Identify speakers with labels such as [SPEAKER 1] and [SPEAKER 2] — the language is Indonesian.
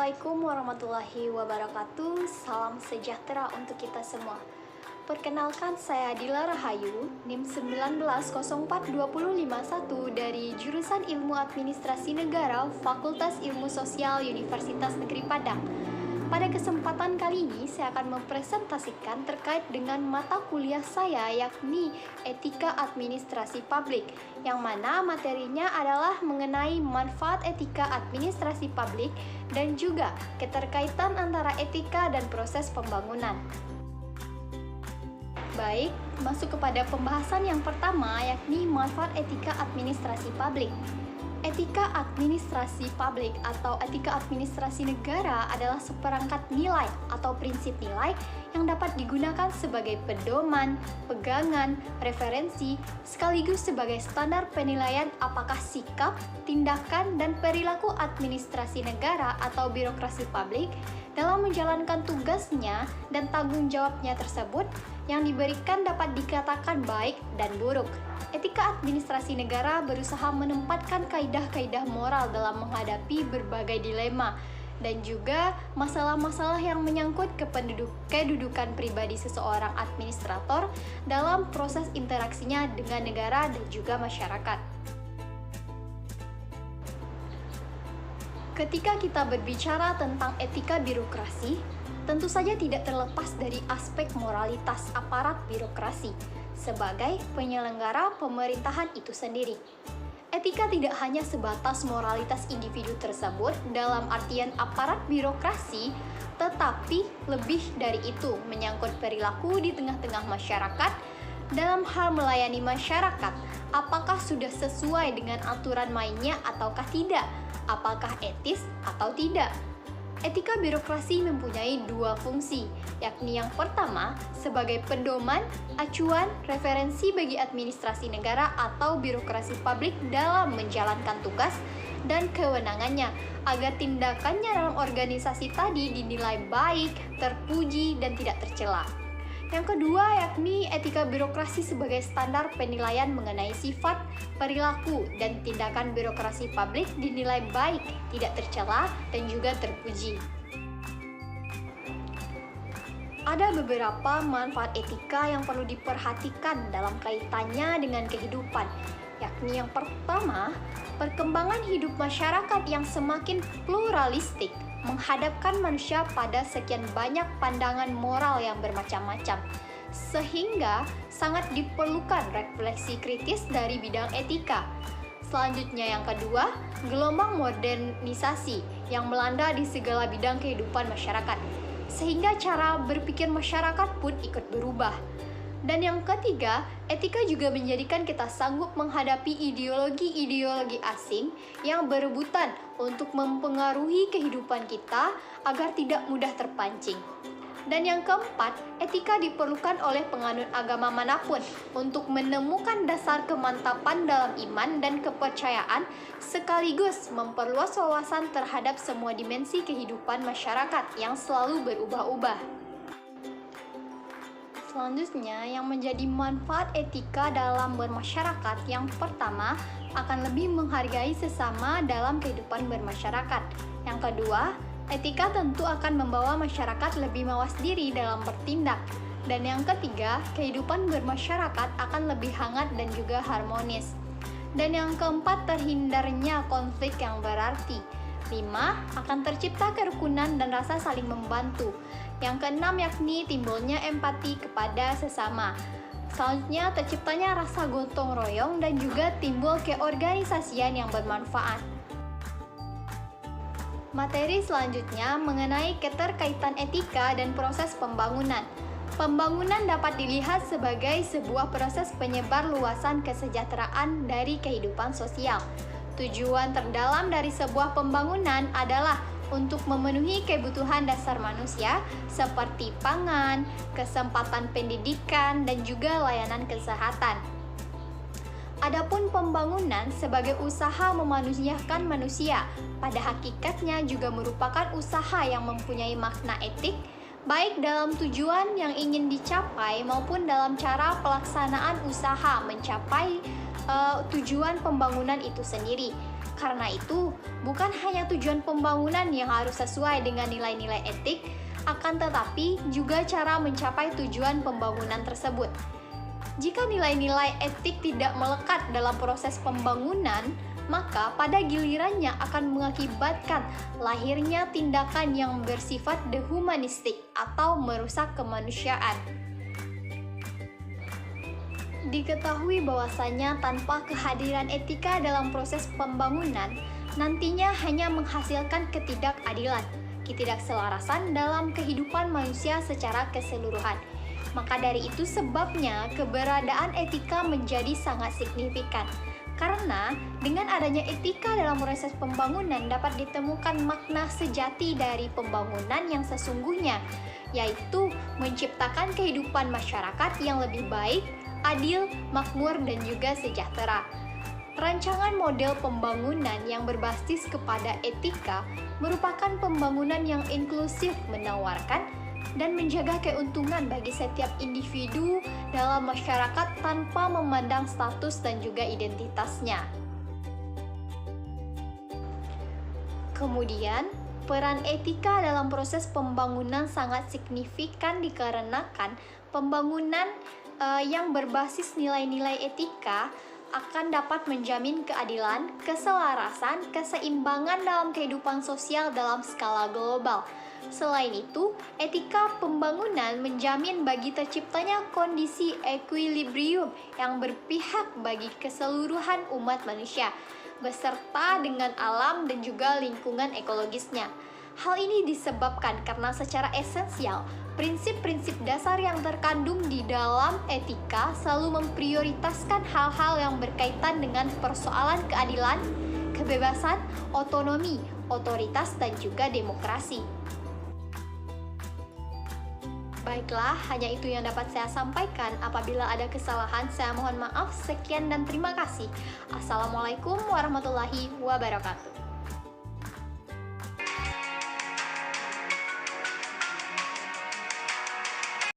[SPEAKER 1] Assalamualaikum warahmatullahi wabarakatuh. Salam sejahtera untuk kita semua. Perkenalkan, saya Dila Rahayu, NIM 19042051 dari jurusan Ilmu Administrasi Negara, Fakultas Ilmu Sosial Universitas Negeri Padang. Pada kesempatan kali ini, saya akan mempresentasikan terkait dengan mata kuliah saya, yakni Etika Administrasi Publik, yang mana materinya adalah mengenai manfaat etika administrasi publik dan juga keterkaitan antara etika dan proses pembangunan. Baik, masuk kepada pembahasan yang pertama, yakni manfaat etika administrasi publik. Etika administrasi publik atau etika administrasi negara adalah seperangkat nilai atau prinsip nilai yang dapat digunakan sebagai pedoman, pegangan, referensi, sekaligus sebagai standar penilaian apakah sikap, tindakan, dan perilaku administrasi negara atau birokrasi publik dalam menjalankan tugasnya dan tanggung jawabnya tersebut yang diberikan dapat dikatakan baik dan buruk. Etika administrasi negara berusaha menempatkan kaidah-kaidah moral dalam menghadapi berbagai dilema dan juga masalah-masalah yang menyangkut kedudukan pribadi seseorang administrator dalam proses interaksinya dengan negara dan juga masyarakat. Ketika kita berbicara tentang etika birokrasi, tentu saja tidak terlepas dari aspek moralitas aparat birokrasi sebagai penyelenggara pemerintahan itu sendiri. Etika tidak hanya sebatas moralitas individu tersebut dalam artian aparat birokrasi, tetapi lebih dari itu menyangkut perilaku di tengah-tengah masyarakat dalam hal melayani masyarakat, apakah sudah sesuai dengan aturan mainnya ataukah tidak, apakah etis atau tidak. Etika birokrasi mempunyai dua fungsi, yakni yang pertama sebagai pedoman, acuan, referensi bagi administrasi negara atau birokrasi publik dalam menjalankan tugas dan kewenangannya, agar tindakannya dalam organisasi tadi dinilai baik, terpuji, dan tidak tercela. Yang kedua yakni etika birokrasi sebagai standar penilaian mengenai sifat, perilaku, dan tindakan birokrasi publik dinilai baik, tidak tercela, dan juga terpuji. Ada beberapa manfaat etika yang perlu diperhatikan dalam kaitannya dengan kehidupan, yakni yang pertama, perkembangan hidup masyarakat yang semakin pluralistik menghadapkan manusia pada sekian banyak pandangan moral yang bermacam-macam, sehingga sangat diperlukan refleksi kritis dari bidang etika. Selanjutnya yang kedua, gelombang modernisasi yang melanda di segala bidang kehidupan masyarakat, sehingga cara berpikir masyarakat pun ikut berubah. Dan yang ketiga, etika juga menjadikan kita sanggup menghadapi ideologi-ideologi asing yang berebutan untuk mempengaruhi kehidupan kita agar tidak mudah terpancing. Dan yang keempat, etika diperlukan oleh penganut agama manapun untuk menemukan dasar kemantapan dalam iman dan kepercayaan sekaligus memperluas wawasan terhadap semua dimensi kehidupan masyarakat yang selalu berubah-ubah. Selanjutnya, yang menjadi manfaat etika dalam bermasyarakat yang pertama akan lebih menghargai sesama dalam kehidupan bermasyarakat. Yang kedua, etika tentu akan membawa masyarakat lebih mawas diri dalam bertindak. Dan yang ketiga, kehidupan bermasyarakat akan lebih hangat dan juga harmonis. Dan yang keempat, terhindarnya konflik yang berarti. 5. Akan tercipta kerukunan dan rasa saling membantu. Yang keenam yakni timbulnya empati kepada sesama. Selanjutnya terciptanya rasa gotong royong dan juga timbul keorganisasian yang bermanfaat. Materi selanjutnya mengenai keterkaitan etika dan proses pembangunan. Pembangunan dapat dilihat sebagai sebuah proses penyebar luasan kesejahteraan dari kehidupan sosial. Tujuan terdalam dari sebuah pembangunan adalah untuk memenuhi kebutuhan dasar manusia seperti pangan, kesempatan pendidikan, dan juga layanan kesehatan. Adapun pembangunan sebagai usaha memanusiakan manusia, pada hakikatnya juga merupakan usaha yang mempunyai makna etik, baik dalam tujuan yang ingin dicapai maupun dalam cara pelaksanaan usaha mencapai tujuan pembangunan itu sendiri. Karena itu, bukan hanya tujuan pembangunan yang harus sesuai dengan nilai-nilai etik, akan tetapi juga cara mencapai tujuan pembangunan tersebut. Jika nilai-nilai etik tidak melekat dalam proses pembangunan, maka pada gilirannya akan mengakibatkan lahirnya tindakan yang bersifat dehumanistik atau merusak kemanusiaan. Diketahui bahwasanya tanpa kehadiran etika dalam proses pembangunan, nantinya hanya menghasilkan ketidakadilan, ketidakselarasan dalam kehidupan manusia secara keseluruhan. Maka dari itu sebabnya keberadaan etika menjadi sangat signifikan. Karena dengan adanya etika dalam proses pembangunan dapat ditemukan makna sejati dari pembangunan yang sesungguhnya, yaitu menciptakan kehidupan masyarakat yang lebih baik, adil, makmur, dan juga sejahtera. Rancangan model pembangunan yang berbasis kepada etika merupakan pembangunan yang inklusif, menawarkan dan menjaga keuntungan bagi setiap individu dalam masyarakat tanpa memandang status dan juga identitasnya. Kemudian, peran etika dalam proses pembangunan sangat signifikan dikarenakan pembangunan yang berbasis nilai-nilai etika akan dapat menjamin keadilan, keselarasan, keseimbangan dalam kehidupan sosial dalam skala global. Selain itu, etika pembangunan menjamin bagi terciptanya kondisi equilibrium yang berpihak bagi keseluruhan umat manusia, beserta dengan alam dan juga lingkungan ekologisnya. Hal ini disebabkan karena secara esensial, prinsip-prinsip dasar yang terkandung di dalam etika selalu memprioritaskan hal-hal yang berkaitan dengan persoalan keadilan, kebebasan, otonomi, otoritas, dan juga demokrasi. Baiklah, hanya itu yang dapat saya sampaikan. Apabila ada kesalahan, saya mohon maaf. Sekian dan terima kasih. Assalamualaikum warahmatullahi wabarakatuh.